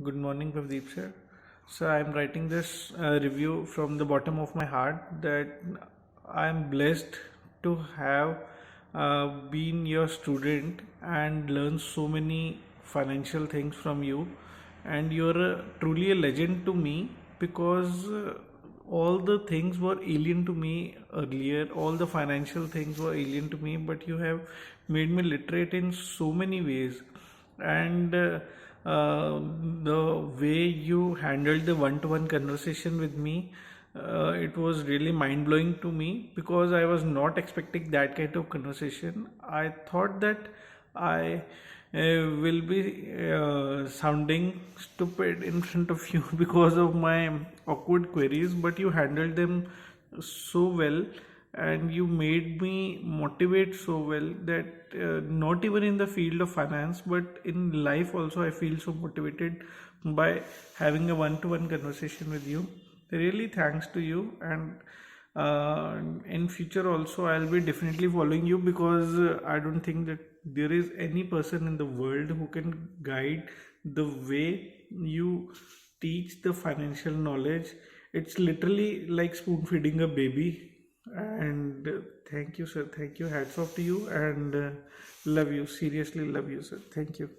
Good morning, Pravdeep sir. So I'm writing this review from the bottom of my heart that I'm blessed to have been your student and learned so many financial things from you. And you're truly a legend to me because all the things were alien to me earlier. All the financial things were alien to me, but you have made me literate in so many ways. And the way you handled the one-to-one conversation with me, it was really mind-blowing to me because I was not expecting that kind of conversation. I thought that I will be sounding stupid in front of you because of my awkward queries, but you handled them so well and you made me motivate so well that not even in the field of finance but in life also I feel so motivated by having a one-to-one conversation with you. Really thanks to you, and in future also I'll be definitely following you because I don't think that there is any person in the world who can guide the way you teach the financial knowledge. It's literally like spoon feeding a baby. And thank you, sir. Thank you. Hats off to you, and love you. Seriously, love you, sir. Thank you.